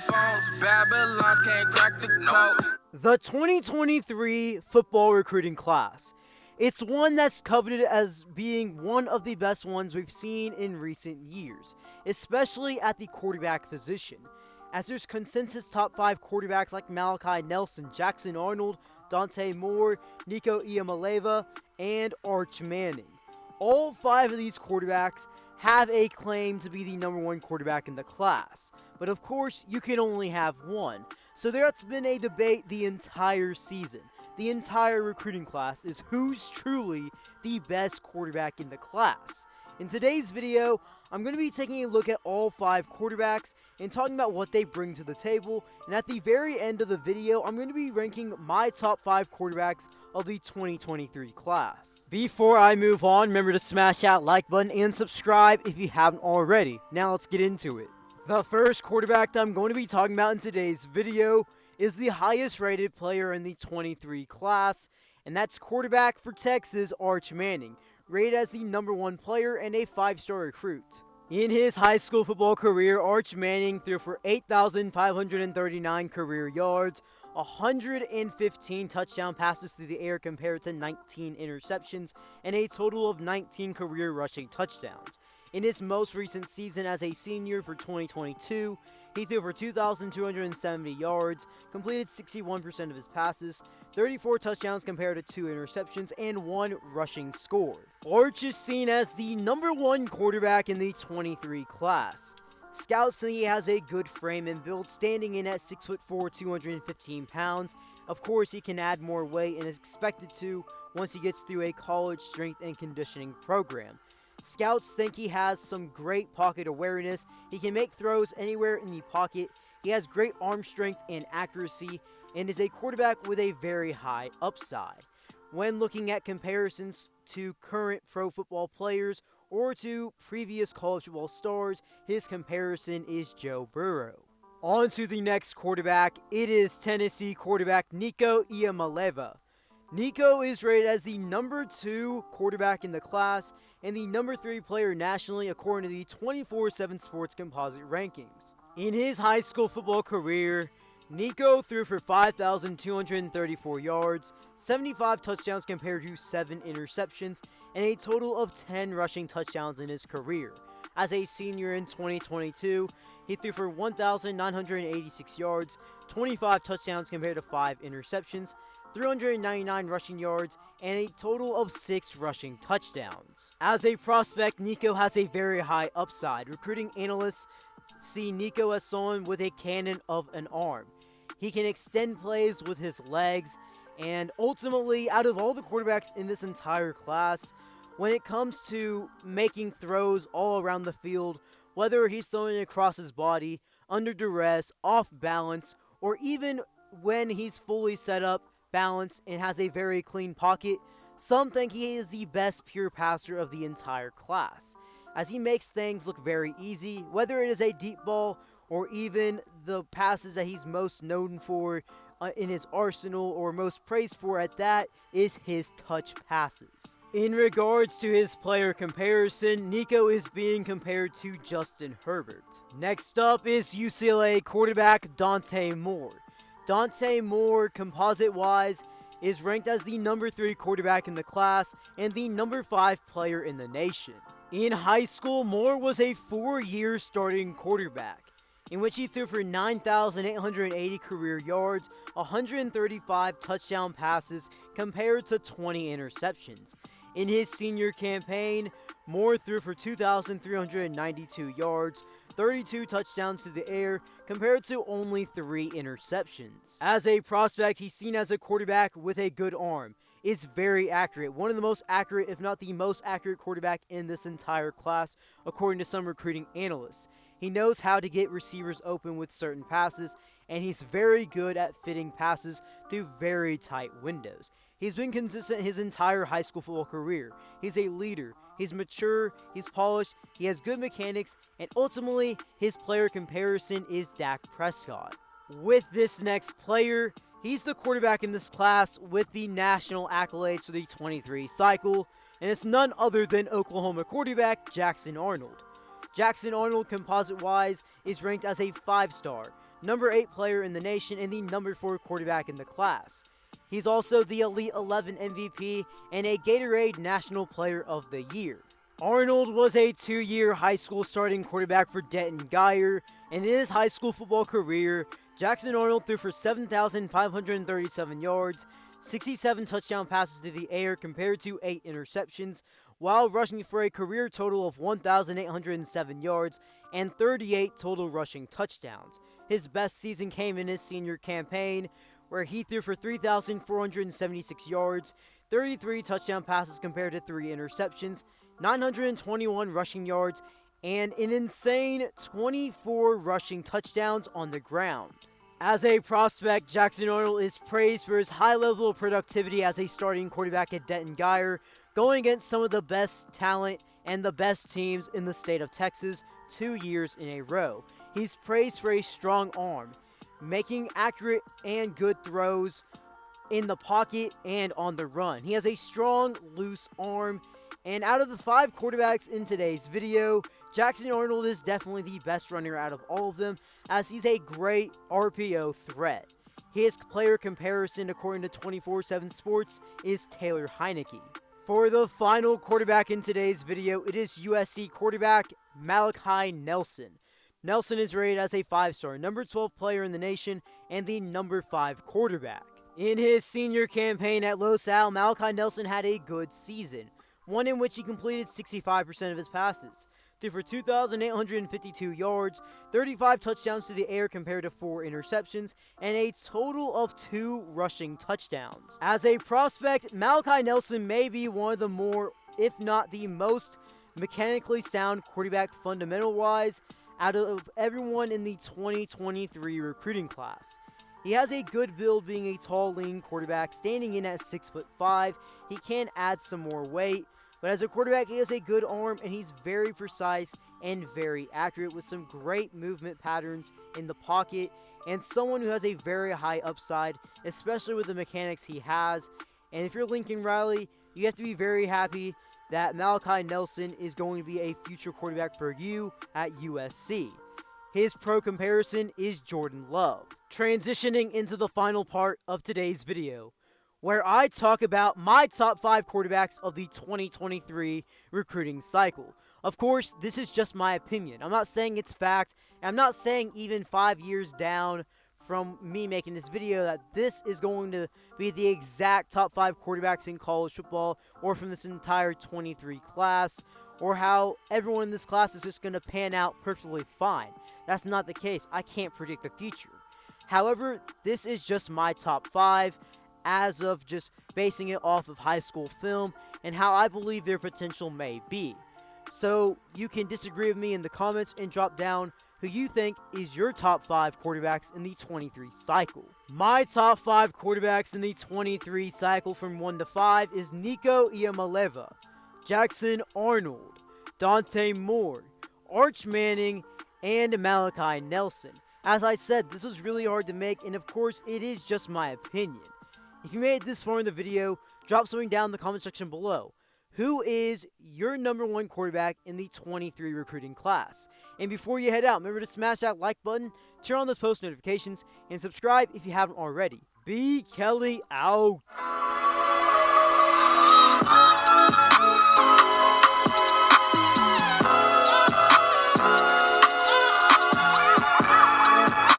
phones. Babylons can't crack the code. The 2023 football recruiting class. It's one that's coveted as being one of the best ones we've seen in recent years, especially at the quarterback position, as there's consensus top 5 quarterbacks like Malachi Nelson, Jackson Arnold, Dante Moore, Nico Iamaleava, and Arch Manning. All 5 of these quarterbacks have a claim to be the number 1 quarterback in the class, but of course you can only have one. So there's been a debate the entire season. The entire recruiting class is who's truly the best quarterback in the class. In today's video, I'm going to be taking a look at all 5 quarterbacks and talking about what they bring to the table. And at the very end of the video, I'm going to be ranking my top 5 quarterbacks of the 2023 class. Before I move on, remember to smash that like button and subscribe if you haven't already. Now let's get into it. The first quarterback that I'm going to be talking about in today's video is the highest rated player in the 23 class, and that's quarterback for Texas, Arch Manning, rated as the number 1 player and a 5-star recruit. In his high school football career, Arch Manning threw for 8,539 career yards, 115 touchdown passes through the air compared to 19 interceptions, and a total of 19 career rushing touchdowns. In his most recent season as a senior for 2022, he threw for 2,270 yards, completed 61% of his passes, 34 touchdowns compared to 2 interceptions, and 1 rushing score. Arch is seen as the number 1 quarterback in the 23 class. Scouts think he has a good frame and build, standing in at 6'4", 215 pounds. Of course, he can add more weight and is expected to once he gets through a college strength and conditioning program. Scouts think he has some great pocket awareness. He can make throws anywhere in the pocket. He has great arm strength and accuracy, and is a quarterback with a very high upside. When looking at comparisons to current pro football players or to previous college football stars, his comparison is Joe Burrow. On to the next quarterback. It is Tennessee quarterback Nico Iamaleava. Nico is rated as the number 2 quarterback in the class and the number 3 player nationally according to the 24/7 Sports composite rankings. In his high school football career, Nico threw for 5,234 yards, 75 touchdowns compared to 7 interceptions, and a total of 10 rushing touchdowns in his career. As a senior in 2022, he threw for 1,986 yards, 25 touchdowns compared to 5 interceptions, 399 rushing yards, and a total of 6 rushing touchdowns. As a prospect, Nico has a very high upside. Recruiting analysts see Nico as someone with a cannon of an arm. He can extend plays with his legs, and ultimately, out of all the quarterbacks in this entire class, when it comes to making throws all around the field, whether he's throwing across his body, under duress, off balance, or even when he's fully set up, balanced, and has a very clean pocket, some think he is the best pure passer of the entire class, as he makes things look very easy, whether it is a deep ball or even the passes that he's most known for in his arsenal, or most praised for at that, is his touch passes. In regards to his player comparison, Nico is being compared to Justin Herbert. Next up is UCLA quarterback Dante Moore. Dante Moore, composite-wise, is ranked as the number 3 quarterback in the class and the number 5 player in the nation. In high school, Moore was a 4-year starting quarterback, in which he threw for 9,880 career yards, 135 touchdown passes compared to 20 interceptions. In his senior campaign, Moore threw for 2,392 yards, 32 touchdowns to the air, compared to only 3 interceptions. As a prospect, he's seen as a quarterback with a good arm. Is very accurate, one of the most accurate, if not the most accurate quarterback in this entire class, according to some recruiting analysts. He knows how to get receivers open with certain passes, and he's very good at fitting passes through very tight windows. He's been consistent his entire high school football career. He's a leader. He's mature, he's polished, he has good mechanics, and ultimately, his player comparison is Dak Prescott. With this next player, he's the quarterback in this class with the national accolades for the 23 cycle, and it's none other than Oklahoma quarterback Jackson Arnold. Jackson Arnold, composite-wise, is ranked as a 5-star. number 8 player in the nation, and the number 4 quarterback in the class. He's also the Elite 11 MVP and a Gatorade National Player of the Year. Arnold was a 2-year high school starting quarterback for Denton Guyer, and in his high school football career, Jackson Arnold threw for 7,537 yards, 67 touchdown passes to the air compared to 8 interceptions, while rushing for a career total of 1,807 yards and 38 total rushing touchdowns. His best season came in his senior campaign, where he threw for 3,476 yards, 33 touchdown passes compared to 3 interceptions, 921 rushing yards, and an insane 24 rushing touchdowns on the ground. As a prospect, Jackson Arnold is praised for his high level of productivity as a starting quarterback at Denton Guyer, going against some of the best talent and the best teams in the state of Texas 2 years in a row. He's praised for a strong arm, making accurate and good throws in the pocket and on the run. He has a strong, loose arm, and out of the 5 quarterbacks in today's video, Jackson Arnold is definitely the best runner out of all of them, as he's a great RPO threat. His player comparison, according to 24/7 Sports, is Taylor Heineke. For the final quarterback in today's video, it is USC quarterback Malachi Nelson. Nelson is rated as a 5-star, number 12 player in the nation, and the number 5 quarterback. In his senior campaign at Los Al, Malachi Nelson had a good season, one in which he completed 65% of his passes, threw for 2,852 yards, 35 touchdowns to the air compared to 4 interceptions, and a total of 2 rushing touchdowns. As a prospect, Malachi Nelson may be one of the more, if not the most, mechanically sound quarterback fundamental-wise out of everyone in the 2023 recruiting class. He has a good build, being a tall, lean quarterback, standing in at 6'5". He can add some more weight, but as a quarterback, he has a good arm, and he's very precise and very accurate with some great movement patterns in the pocket, and someone who has a very high upside, especially with the mechanics he has. And if you're Lincoln Riley, you have to be very happy that Malachi Nelson is going to be a future quarterback for you at USC. His pro comparison is Jordan Love. Transitioning into the final part of today's video, where I talk about my top 5 quarterbacks of the 2023 recruiting cycle. Of course, this is just my opinion. I'm not saying it's fact, and I'm not saying even 5 years down from me making this video that this is going to be the exact top 5 quarterbacks in college football or from this entire 23 class, or how everyone in this class is just going to pan out perfectly fine. That's not the case. I can't predict the future. However, this is just my top 5 as of just basing it off of high school film and how I believe their potential may be. So you can disagree with me in the comments and drop down who you think is your top 5 quarterbacks in the 23 cycle. My top 5 quarterbacks in the 23 cycle from 1 to 5 is Nico Iamaleava, Jackson Arnold, Dante Moore, Arch Manning, and Malachi Nelson. As I said, this was really hard to make, and of course, it is just my opinion. If you made it this far in the video, drop something down in the comment section below. Who is your number 1 quarterback in the 23 recruiting class? And before you head out, remember to smash that like button, turn on those post notifications, and subscribe if you haven't already. B. Kelly out.